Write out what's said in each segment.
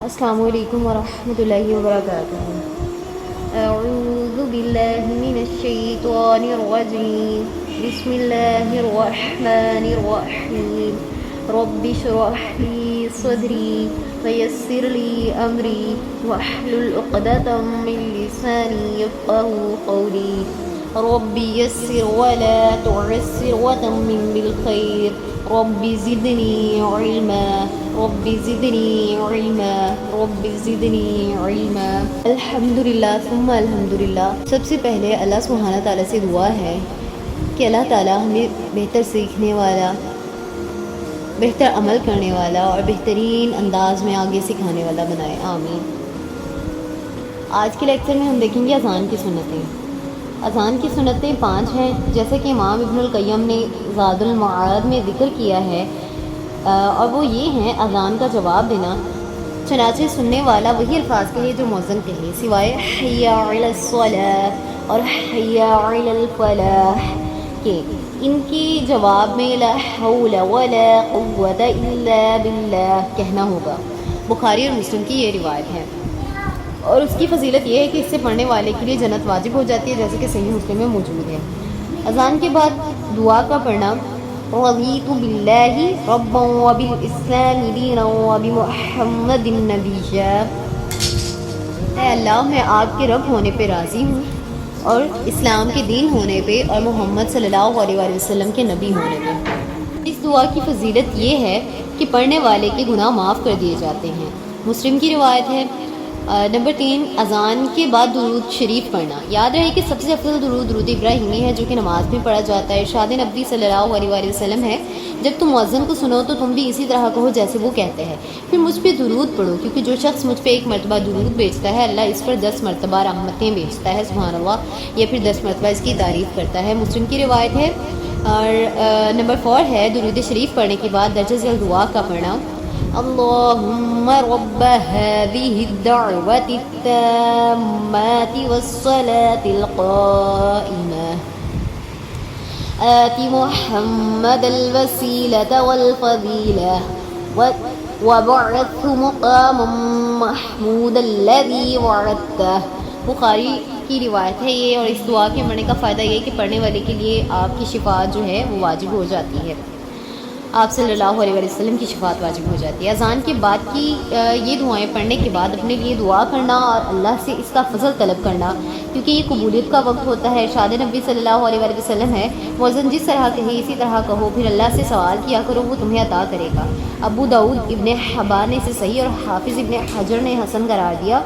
السلام علیکم ورحمۃ اللہ وبرکاتہ۔ اعوذ باللہ من الشیطان الرجیم، بسم اللہ الرحمن الرحیم۔ رب اشرح لی صدری ویسر لی امری واحلل عقدۃ من لسانی یفقہوا قولی۔ رب یسر ولا تعسر وتمم بالخیر۔ رب زدنی علما رب زدنی علما رب زدنی علما۔ الحمدللہ ثم الحمدللہ۔ سب سے پہلے اللہ سبحانہ تعالیٰ سے دعا ہے کہ اللہ تعالیٰ ہمیں بہتر سیکھنے والا، بہتر عمل کرنے والا اور بہترین انداز میں آگے سکھانے والا بنائے، آمین۔ آج کے لیکچر میں ہم دیکھیں گے اذان کی سنتیں۔ اذان کی سنتیں 5 ہیں، جیسے کہ امام ابن القیم نے زاد المعاد میں ذکر کیا ہے، اور وہ یہ ہیں: اذان کا جواب دینا، چنانچہ سننے والا وہی الفاظ کہے جو مؤذن کہے، سوائے حی علی الصلاۃ اور حی علی الفلاح کے۔ ان کی جواب میں لا حول ولا قوۃ الا باللہ کہنا ہوگا۔ بخاری اور مسلم کی یہ روایت ہے، اور اس کی فضیلت یہ ہے کہ اس سے پڑھنے والے کے لیے جنت واجب ہو جاتی ہے، جیسے کہ صحیح مسلم میں موجود ہے۔ اذان کے بعد دعا کا پڑھنا: رضیت باللہ ربا وبالاسلام دینا وبمحمد نبیا۔ اے اللہ، میں آپ کے رب ہونے پہ راضی ہوں، اور اسلام کے دین ہونے پہ، اور محمد صلی اللہ علیہ وآلہ وسلم کے نبی ہونے پہ۔ اس دعا کی فضیلت یہ ہے کہ پڑھنے والے کے گناہ معاف کر دیے جاتے ہیں۔ مسلم کی روایت ہے۔ نمبر 3، اذان کے بعد درود شریف پڑھنا۔ یاد رہے کہ سب سے افضل درود ابراہیمی ہے، جو کہ نماز میں پڑھا جاتا ہے۔ ارشاد نبی صلی اللہ علیہ وآلہ وسلم ہے: جب تم مؤذن کو سنو تو تم بھی اسی طرح کہو جیسے وہ کہتے ہیں، پھر مجھ پہ درود پڑھو، کیونکہ جو شخص مجھ پہ 1 مرتبہ درود بھیجتا ہے، اللہ اس پر 10 مرتبہ رحمتیں بھیجتا ہے، سبحان اللہ، یا پھر 10 مرتبہ اس کی تعریف کرتا ہے۔ مسلم کی روایت ہے۔ اور نمبر 4 ہے درود شریف پڑھنے کے بعد درجہ ذیل دعا کا پڑھنا: اللہم رب هذه الدعوة التامات والصلاة القائمة آت محمد الوسيلة والفضيلة وبعثه مقاما محمودا الذي وعدته۔ بخاری کی روایت ہے یہ، اور اس دعا کے پڑھنے کا فائدہ یہ ہے کہ پڑھنے والے کے لیے آپ کی شفاعت جو ہے وہ واجب ہو جاتی ہے، آپ صلی اللہ علیہ وسلم کی شفاعت واجب ہو جاتی ہے۔ اذان کے بعد کی یہ دعائیں پڑھنے کے بعد اپنے لیے دعا کرنا اور اللہ سے اس کا فضل طلب کرنا، کیونکہ یہ قبولیت کا وقت ہوتا ہے۔ ارشاد نبی صلی اللہ علیہ وسلم ہے: مؤذن جس طرح کہے اسی طرح کہو، پھر اللہ سے سوال کیا کرو، وہ تمہیں عطا کرے گا۔ ابو داؤد ابن حبان نے اسے صحیح اور حافظ ابن حجر نے حسن قرار دیا۔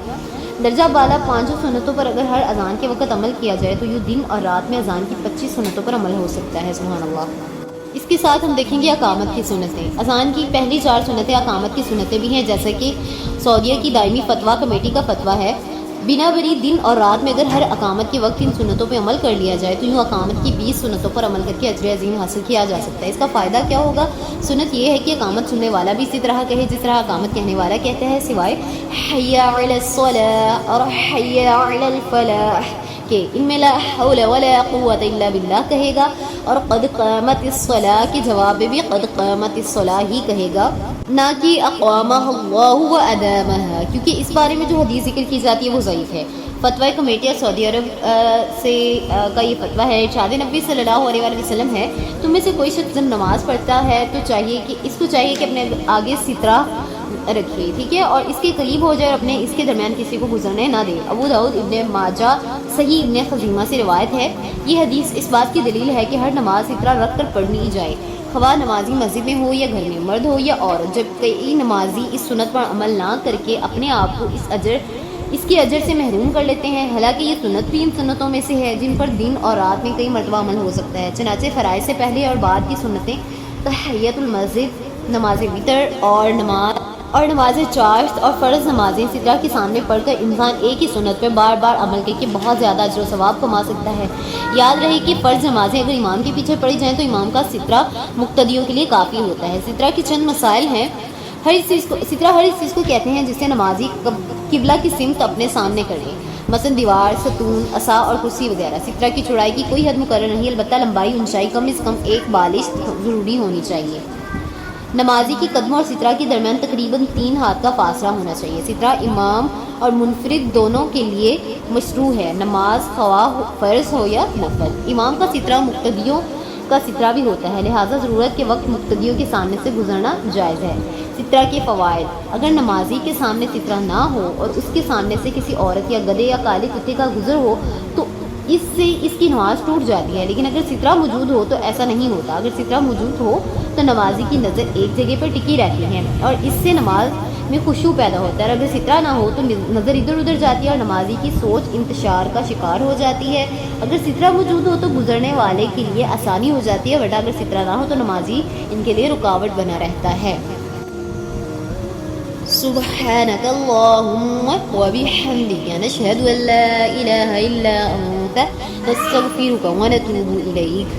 درجہ بالا 5 سنتوں پر اگر ہر اذان کے وقت عمل کیا جائے تو یہ دن اور رات میں اذان کی 25 سنتوں پر عمل ہو سکتا ہے، سبحان اللہ۔ اس کے ساتھ ہم دیکھیں گے اقامت کی سنتیں۔ اذان کی پہلی 4 سنتیں اقامت کی سنتیں بھی ہیں، جیسے کہ سعودیہ کی دائمی فتویٰ کمیٹی کا فتویٰ ہے: بنا بری دن اور رات میں اگر ہر اقامت کے وقت ان سنتوں پہ عمل کر لیا جائے تو یوں اقامت کی 20 سنتوں پر عمل کر کے اجر عظیم حاصل کیا جا سکتا ہے۔ اس کا فائدہ کیا ہوگا؟ سنت یہ ہے کہ اقامت سننے والا بھی اسی طرح کہے جس طرح اقامت کہنے والا کہتا ہے، سوائے حی علی الصلاۃ اور حی علی الفلاح کہ ان میں لا حول ولا قوت الا باللہ کہے گا، اور قد قامت الصلاۃ کے جواب میں بھی قد قامت الصلاۃ ہی کہے گا، نہ کہ اقامہ اللہ و ادامہ، کیونکہ اس بارے میں جو حدیث ذکر کی جاتی ہے وہ ضعیف ہے۔ فتویٰ کمیٹی سعودی عرب سے کا یہ فتویٰ ہے۔ ارشاد نبی صلی اللہ علیہ وآلہ وسلم ہے: تم میں سے کوئی شخص جب نماز پڑھتا ہے تو چاہیے کہ اپنے آگے سترہ رکھے، ٹھیک ہے، اور اس کے قریب ہو جائے اور اپنے اس کے درمیان کسی کو گزرنے نہ دے۔ ابو داؤد ابن ماجہ صحیح ابن خزیمہ سے روایت ہے۔ یہ حدیث اس بات کی دلیل ہے کہ ہر نماز سترہ رکھ کر پڑھنی جائے، خواہ نمازی مسجد میں ہو یا گھر میں، مرد ہو یا عورت۔ جب کئی نمازی اس سنت پر عمل نہ کر کے اپنے آپ کو اس کے اجر سے محروم کر لیتے ہیں، حالانکہ یہ سنت بھی ان سنتوں میں سے ہے جن پر دن اور رات میں کئی مرتبہ عمل ہو سکتا ہے۔ چنانچہ فرائض سے پہلے اور بعد کی سنتیں تحیۃ المسجد، نماز وتر اور نماز چاشت اور فرض نمازیں سترہ کے سامنے پڑھ کر انسان ایک ہی سنت پر بار بار عمل کر کے بہت زیادہ اجر و ثواب کما سکتا ہے۔ یاد رہے کہ فرض نمازیں اگر امام کے پیچھے پڑھی جائیں تو امام کا سترہ مقتدیوں کے لیے کافی ہوتا ہے۔ سترہ کے چند مسائل ہیں۔ سترہ ہر اس چیز کو کہتے ہیں جس سے نمازی قبلہ کی سمت اپنے سامنے کرے، مثلا دیوار، ستون، عصا اور کرسی وغیرہ۔ سترہ کی چوڑائی کی کوئی حد مقرر نہیں، البتہ لمبائی اونچائی کم از کم 1 بالش ضروری ہونی چاہیے۔ نمازی کی قدموں اور سترہ کے درمیان تقریباً 3 ہاتھ کا فاصلہ ہونا چاہیے۔ سترہ امام اور منفرد دونوں کے لیے مشروع ہے، نماز خواہ فرض ہو یا نفل۔ امام کا سترہ مقتدیوں کا سترہ بھی ہوتا ہے، لہٰذا ضرورت کے وقت مقتدیوں کے سامنے سے گزرنا جائز ہے۔ سترہ کے فوائد: اگر نمازی کے سامنے سترہ نہ ہو اور اس کے سامنے سے کسی عورت یا گدھے یا کالے کتے کا گزر ہو تو اس سے اس کی نماز ٹوٹ جاتی ہے، لیکن اگر سترہ موجود ہو تو ایسا نہیں ہوتا۔ اگر سترہ موجود ہو تو نمازی کی نظر ایک جگہ پر ٹکی رہتی ہے اور اس سے نماز میں خشوع پیدا ہوتا ہے، اور اگر سترہ نہ ہو تو نظر ادھر ادھر جاتی ہے اور نمازی کی سوچ انتشار کا شکار ہو جاتی ہے۔ اگر سترہ موجود ہو تو گزرنے والے کے لیے آسانی ہو جاتی ہے، ورنہ اگر سترہ نہ ہو تو نمازی ان کے لیے رکاوٹ بنا رہتا ہے۔ سبحانك اللهم وبحمدك نشهد أن لا إله إلا أنت نستغفرك ونتوب إليك